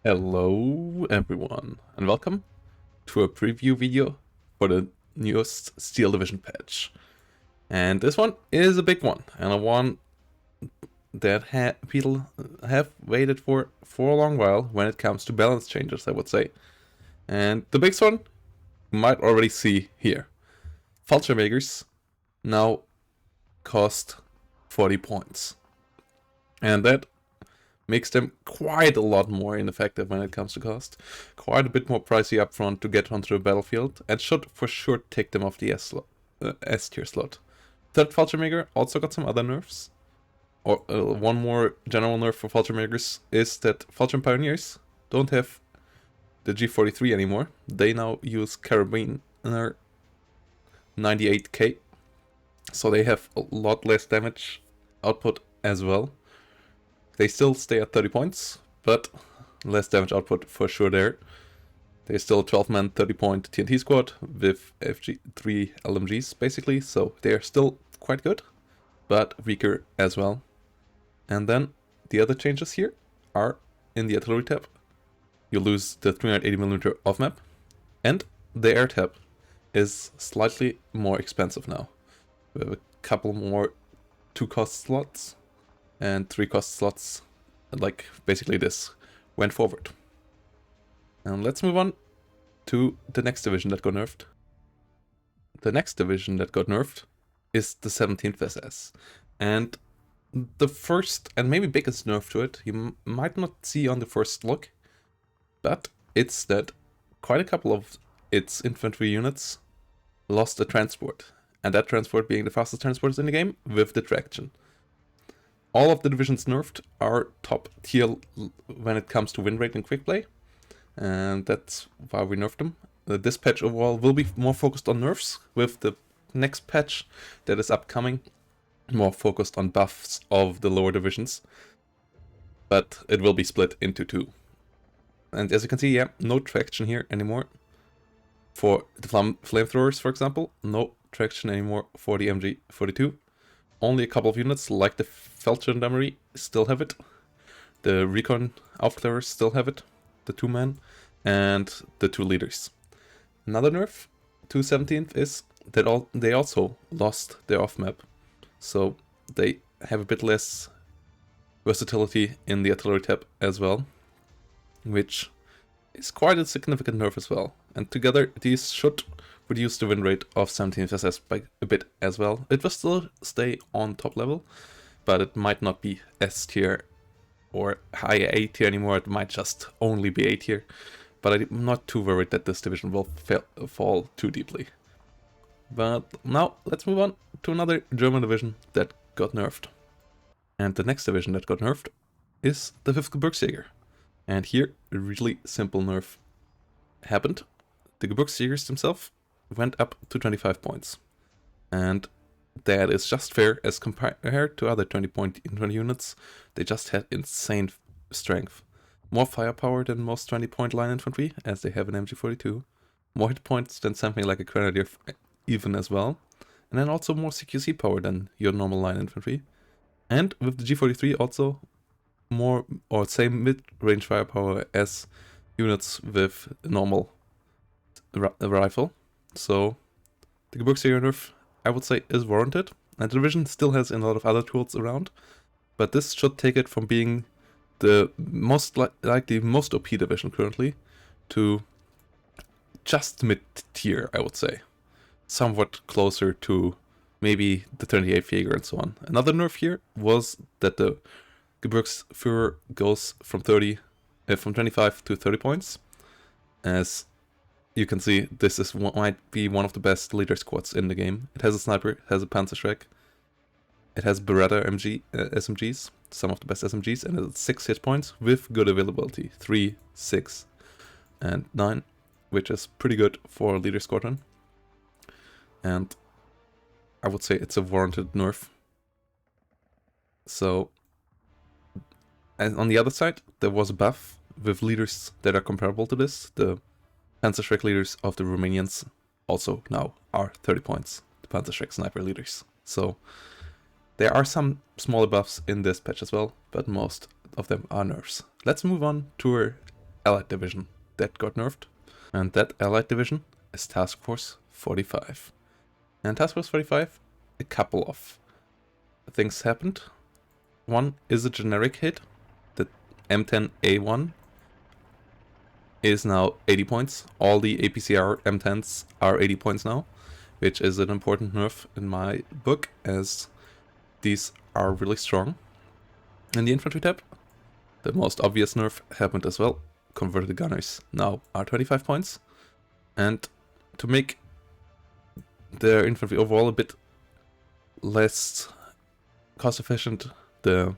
Hello everyone, and welcome to a preview video for the newest Steel Division patch. And this one is a big one, and a one that people have waited for a long while when it comes to balance changes, I would say. And the biggest one you might already see here. Fallschirmjägers now cost 40 points. And that makes them quite a lot more ineffective when it comes to cost. Quite a bit more pricey upfront to get onto the battlefield, and should for sure take them off the S tier slot. Third Fallschirmjäger also got some other nerfs. Or one more general nerf for Fallschirmjägers is that Fallschirm Pioneers don't have the G43 anymore. They now use Carabiner 98k, so they have a lot less damage output as well. They still stay at 30 points, but less damage output for sure there. They're still a 12-man, 30-point TNT squad with FG3 LMGs, basically, so they're still quite good, but weaker as well. And then the other changes here are in the artillery tab. You lose the 380mm off-map, and the air tab is slightly more expensive now. We have a couple more 2-cost slots and 3-cost slots, like basically this, went forward. And let's move on to the next division that got nerfed. The next division that got nerfed is the 17th SS. And the first and maybe biggest nerf to it you might not see on the first look, but it's that quite a couple of its infantry units lost a transport. And that transport being the fastest transporters in the game with the traction. All of the divisions nerfed are top tier when it comes to win rate and quick play, and that's why we nerfed them. This patch overall will be more focused on nerfs, with the next patch that is upcoming more focused on buffs of the lower divisions, but it will be split into two. And as you can see, yeah, no traction here anymore. For the flamethrowers, for example, no traction anymore for the MG42. Only a couple of units, like the Fallschirmjäger, still have it. The Recon Aufklärers still have it. The 2-man and the 2 leaders. Another nerf to 17th is that they also lost their off-map. So they have a bit less versatility in the artillery tab as well, which is quite a significant nerf as well. And together these should reduce the win rate of 17th SS by a bit as well. It will still stay on top level, but it might not be S tier or high A tier anymore. It might just only be A tier, but I'm not too worried that this division will fall too deeply. But now let's move on to another German division that got nerfed. And the next division that got nerfed is the 5th Gebirgsjäger. And here a really simple nerf happened. The Gebirgsjägers themselves went up to 25 points. And that is just fair as compared to other 20-point infantry units. They just had insane strength. More firepower than most 20-point line infantry, as they have an MG42. More hit points than something like a grenadier even as well. And then also more CQC power than your normal line infantry. And with the G43 also more or same mid-range firepower as units with normal rifle. So the Gebirgsjäger nerf, I would say, is warranted, and the division still has a lot of other tools around, but this should take it from being the most likely most OP division currently to just mid-tier, I would say. Somewhat closer to maybe the 38th Jäger and so on. Another nerf here was that the Gebirgsführer goes from 25 to 30 points. As you can see, this might be one of the best leader squads in the game. It has a sniper, it has a Panzerschreck, it has Beretta SMGs, some of the best SMGs, and it's 6 hit points with good availability, 3, 6, and 9, which is pretty good for a leader squadron. And I would say it's a warranted nerf. So, and on the other side, there was a buff with leaders that are comparable to this. The Panzerschreck leaders of the Romanians also now are 30 points, the Panzerschreck sniper leaders. So there are some smaller buffs in this patch as well, but most of them are nerfs. Let's move on to our allied division that got nerfed. And that allied division is Task Force 45. And Task Force 45, a couple of things happened. One is a generic hit. The M10A1 is now 80 points. All the APCR M10s are 80 points now, which is an important nerf in my book, as these are really strong. In the infantry tab, the most obvious nerf happened as well. Converted gunners now are 25 points. And to make their infantry overall a bit less cost efficient, the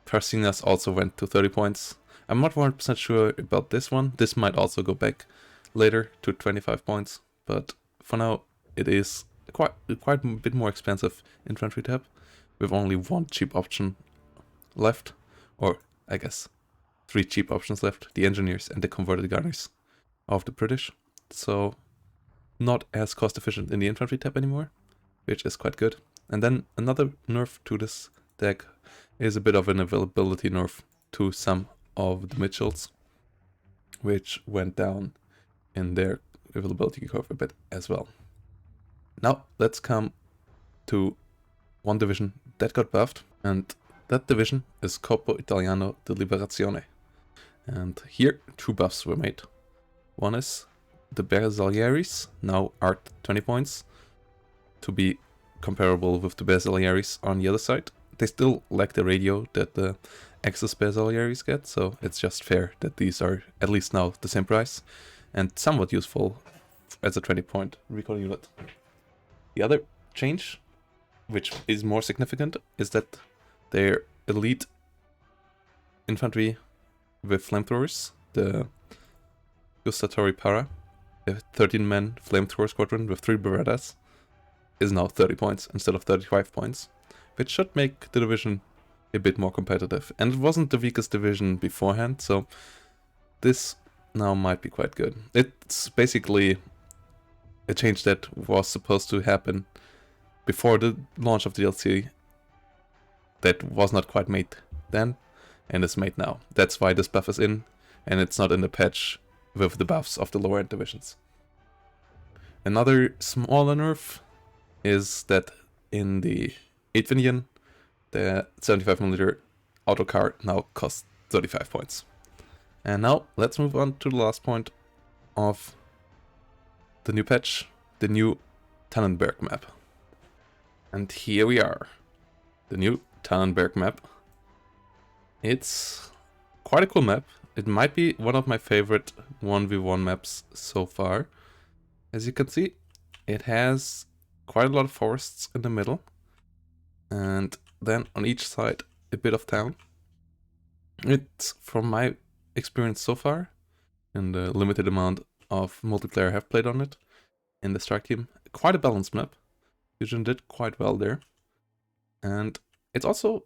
Parsinas also went to 30 points. I'm not 100% sure about this one. This might also go back later to 25 points, but for now it is quite a bit more expensive infantry tab with only one cheap option left, or I guess 3 cheap options left: the engineers and the converted gunners of the British. So not as cost efficient in the infantry tab anymore, which is quite good. And then another nerf to this deck is a bit of an availability nerf to some of the Mitchells, which went down in their availability curve a bit as well. Now let's come to one division that got buffed, and that division is Corpo Italiano di Liberazione. And here 2 buffs were made. One is the Bersaglieris, now are 20 points, to be comparable with the Bersaglieris on the other side. They still lack the radio that the Axis Bersaglieris get, so it's just fair that these are at least now the same price, and somewhat useful as a 20-point recon unit. The other change, which is more significant, is that their elite infantry with flamethrowers, the Gustatori Para, a 13-man flamethrower squadron with 3 Berettas, is now 30 points instead of 35 points, which should make the division a bit more competitive. And it wasn't the weakest division beforehand, so this now might be quite good. It's basically a change that was supposed to happen before the launch of the DLC that was not quite made then, and is made now. That's why this buff is in, and it's not in the patch with the buffs of the lower end divisions. Another smaller nerf is that in the 8th Indian, the 75mm autocar now costs 35 points. And now let's move on to the last point of the new patch, the new Tannenberg map. And here we are, the new Tannenberg map. It's quite a cool map. It might be one of my favorite 1v1 maps so far. As you can see, it has quite a lot of forests in the middle, and then on each side a bit of town. It's, from my experience so far, and the limited amount of multiplayer I have played on it in the Strike Team, quite a balanced map. Fusion did quite well there. And it's also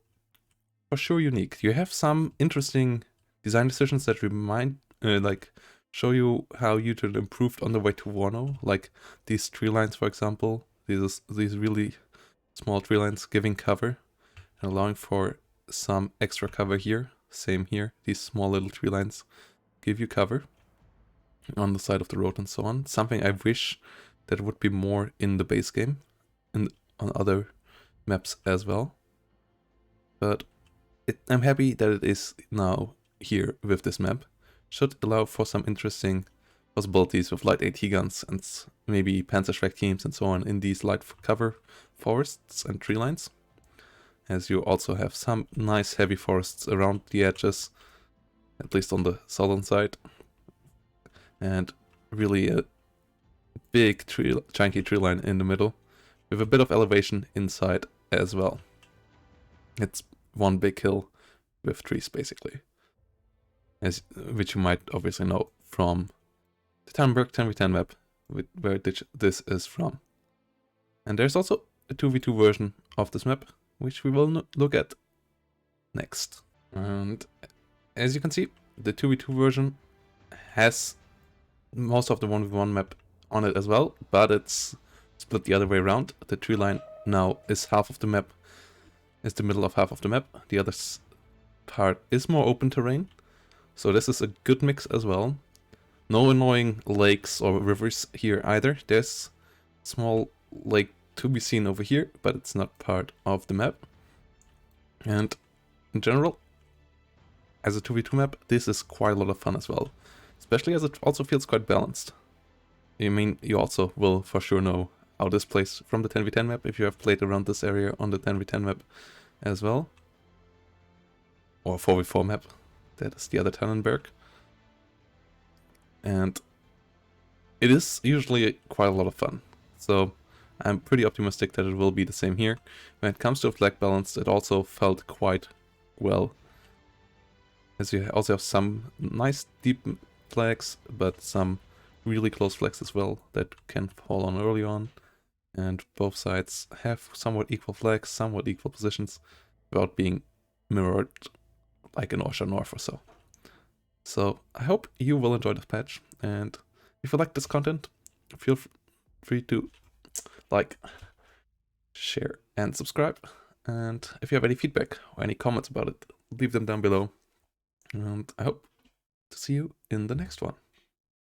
for sure unique. You have some interesting design decisions that remind, show you how you could improve on the way to Wano, like these tree lines, for example. These really small tree lines giving cover and allowing for some extra cover here. Same here, these small little tree lines give you cover on the side of the road and so on. Something I wish that would be more in the base game and on other maps as well. But I'm happy that it is now here with this map. Should allow for some interesting possibilities with light AT guns and maybe Panzerschreck teams and so on in these light cover forests and tree lines. As you also have some nice heavy forests around the edges, at least on the southern side. And really a big chunky tree line in the middle, with a bit of elevation inside as well. It's one big hill with trees basically, which you might obviously know from the Tannenberg 10v10 map, where this is from. And there's also a 2v2 version of this map, which we will look at next. And as you can see, the 2v2 version has most of the 1v1 map on it as well, but it's split the other way around. The tree line now is half of the map, is the middle of half of the map. The other part is more open terrain, So this is a good mix as well. No annoying lakes or rivers here either. There's a small lake to be seen over here, but it's not part of the map. And in general, as a 2v2 map, this is quite a lot of fun as well. Especially as it also feels quite balanced. I mean, you also will for sure know how this plays from the 10v10 map if you have played around this area on the 10v10 map as well. Or 4v4 map. That is the other Tannenberg. And it is usually quite a lot of fun. So I'm pretty optimistic that it will be the same here. When it comes to flag balance, it also felt quite well. As you also have some nice deep flags, but some really close flags as well that can fall on early on. And both sides have somewhat equal flags, somewhat equal positions, without being mirrored like an Orsha NERF or so. So I hope you will enjoy this patch, and if you like this content, feel free to like, share, and subscribe. And if you have any feedback or any comments about it, leave them down below. And I hope to see you in the next one.